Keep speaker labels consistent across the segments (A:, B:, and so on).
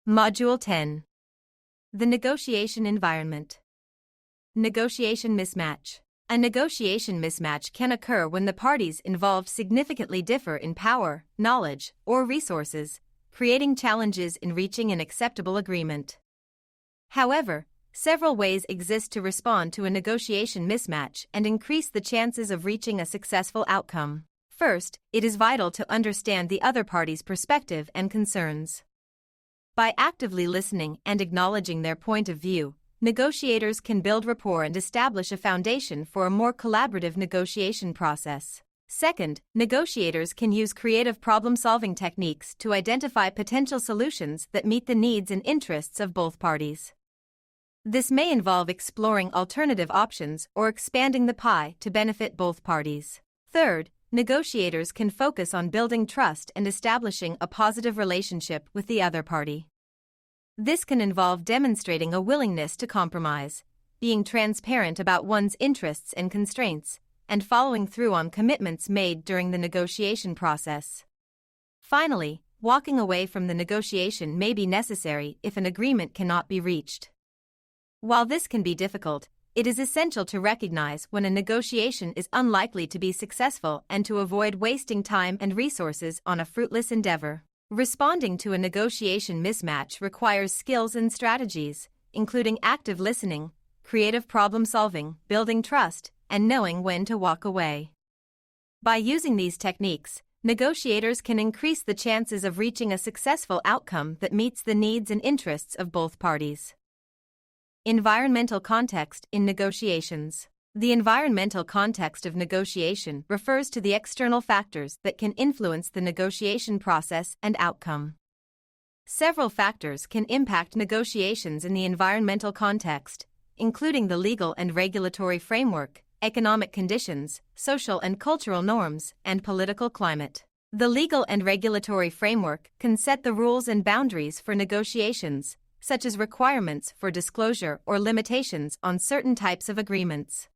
A: Module 10. The negotiation environment. Negotiation mismatch. A negotiation mismatch can occur when the parties involved significantly differ in power, knowledge, or resources, creating challenges in reaching an acceptable agreement. However, several ways exist to respond to a negotiation mismatch and increase the chances of reaching a successful outcome. First, it is vital to understand the other party's perspective and concerns. By actively listening and acknowledging their point of view, negotiators can build rapport and establish a foundation for a more collaborative negotiation process. Second, negotiators can use creative problem-solving techniques to identify potential solutions that meet the needs and interests of both parties. This may involve exploring alternative options or expanding the pie to benefit both parties. Third, negotiators can focus on building trust and establishing a positive relationship with the other party. This can involve demonstrating a willingness to compromise, being transparent about one's interests and constraints, and following through on commitments made during the negotiation process. Finally, walking away from the negotiation may be necessary if an agreement cannot be reached. While this can be difficult, it is essential to recognize when a negotiation is unlikely to be successful and to avoid wasting time and resources on a fruitless endeavor. Responding to a negotiation mismatch requires skills and strategies, including active listening, creative problem-solving, building trust, and knowing when to walk away. By using these techniques, negotiators can increase the chances of reaching a successful outcome that meets the needs and interests of both parties. Environmental context in negotiations. The environmental context of negotiation refers to the external factors that can influence the negotiation process and outcome. Several factors can impact negotiations in the environmental context, including the legal and regulatory framework, economic conditions, social and cultural norms, and political climate. The legal and regulatory framework can set the rules and boundaries for negotiations, such as requirements for disclosure or limitations on certain types of agreements.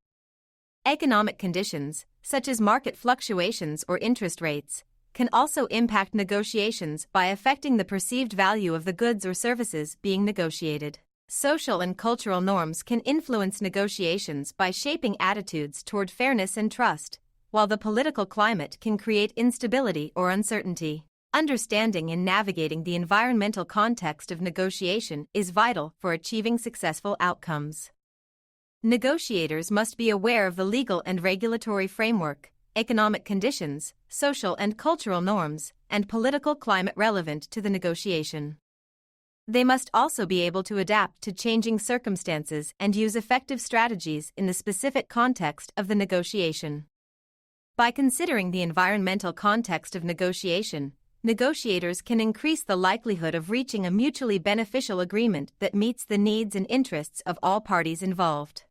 A: Economic conditions, such as market fluctuations or interest rates, can also impact negotiations by affecting the perceived value of the goods or services being negotiated. Social and cultural norms can influence negotiations by shaping attitudes toward fairness and trust, while the political climate can create instability or uncertainty. Understanding and navigating the environmental context of negotiation is vital for achieving successful outcomes. Negotiators must be aware of the legal and regulatory framework, economic conditions, social and cultural norms, and political climate relevant to the negotiation. They must also be able to adapt to changing circumstances and use effective strategies in the specific context of the negotiation. By considering the environmental context of negotiation, negotiators can increase the likelihood of reaching a mutually beneficial agreement that meets the needs and interests of all parties involved.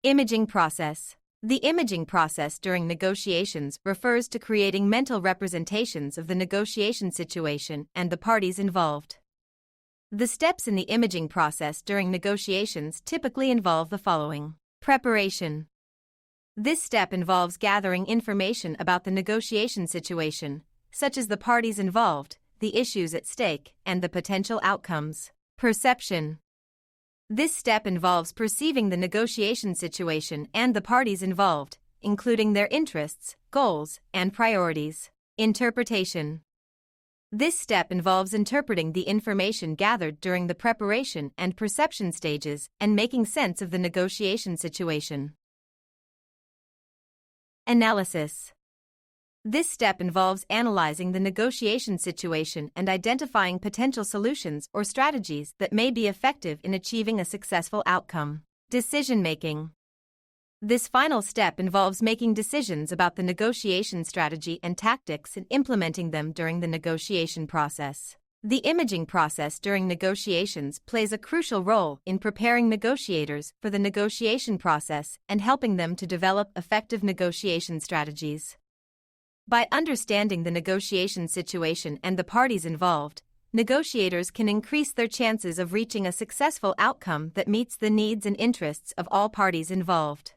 A: Imaging process. The imaging process during negotiations refers to creating mental representations of the negotiation situation and the parties involved. The steps in the imaging process during negotiations typically involve the following. Preparation. This step involves gathering information about the negotiation situation, such as the parties involved, the issues at stake, and the potential outcomes. Perception. This step involves perceiving the negotiation situation and the parties involved, including their interests, goals, and priorities. Interpretation. This step involves interpreting the information gathered during the preparation and perception stages and making sense of the negotiation situation. Analysis. This step involves analyzing the negotiation situation and identifying potential solutions or strategies that may be effective in achieving a successful outcome. Decision-making. This final step involves making decisions about the negotiation strategy and tactics and implementing them during the negotiation process. The imaging process during negotiations plays a crucial role in preparing negotiators for the negotiation process and helping them to develop effective negotiation strategies. By understanding the negotiation situation and the parties involved, negotiators can increase their chances of reaching a successful outcome that meets the needs and interests of all parties involved.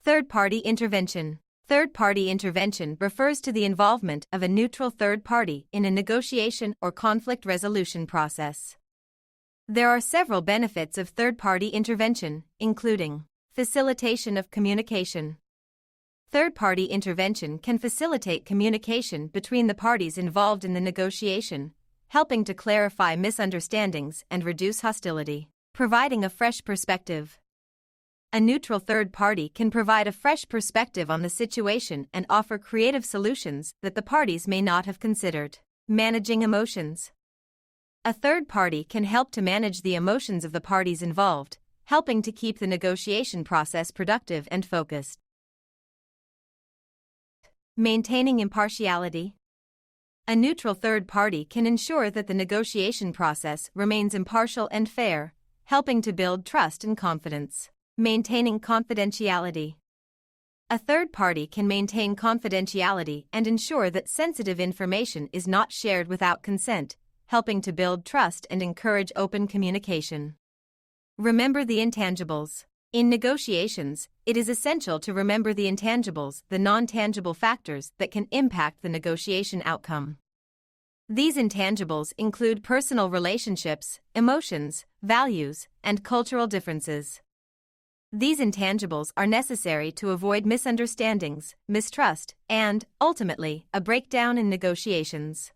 A: Third-party intervention. Third-party intervention refers to the involvement of a neutral third party in a negotiation or conflict resolution process. There are several benefits of third-party intervention, including facilitation of communication. Third-party intervention can facilitate communication between the parties involved in the negotiation, helping to clarify misunderstandings and reduce hostility, providing a fresh perspective. A neutral third party can provide a fresh perspective on the situation and offer creative solutions that the parties may not have considered. Managing emotions. A third party can help to manage the emotions of the parties involved, helping to keep the negotiation process productive and focused. Maintaining impartiality. A neutral third party can ensure that the negotiation process remains impartial and fair, helping to build trust and confidence. Maintaining confidentiality. A third party can maintain confidentiality and ensure that sensitive information is not shared without consent, helping to build trust and encourage open communication. Remember the intangibles. In negotiations, it is essential to remember the intangibles, the non-tangible factors that can impact the negotiation outcome. These intangibles include personal relationships, emotions, values, and cultural differences. These intangibles are necessary to avoid misunderstandings, mistrust, and, ultimately, a breakdown in negotiations.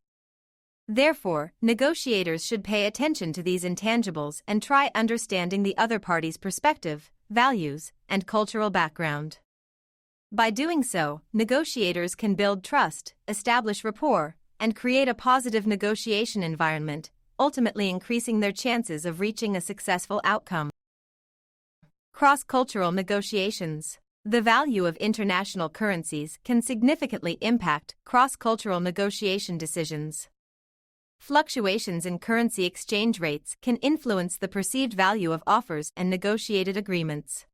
A: Therefore, negotiators should pay attention to these intangibles and try understanding the other party's perspective, values, and cultural background. By doing so, negotiators can build trust, establish rapport, and create a positive negotiation environment, ultimately increasing their chances of reaching a successful outcome. Cross-cultural negotiations. The value of international currencies can significantly impact cross-cultural negotiation decisions. Fluctuations in currency exchange rates can influence the perceived value of offers and negotiated agreements.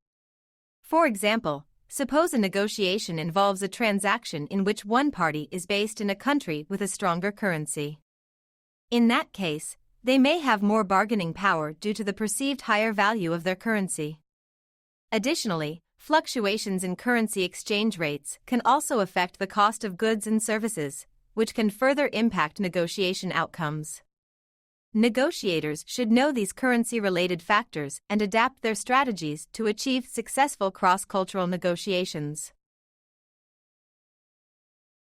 A: For example, suppose a negotiation involves a transaction in which one party is based in a country with a stronger currency. In that case, they may have more bargaining power due to the perceived higher value of their currency. Additionally, fluctuations in currency exchange rates can also affect the cost of goods and services, which can further impact negotiation outcomes. Negotiators should know these currency-related factors and adapt their strategies to achieve successful cross-cultural negotiations.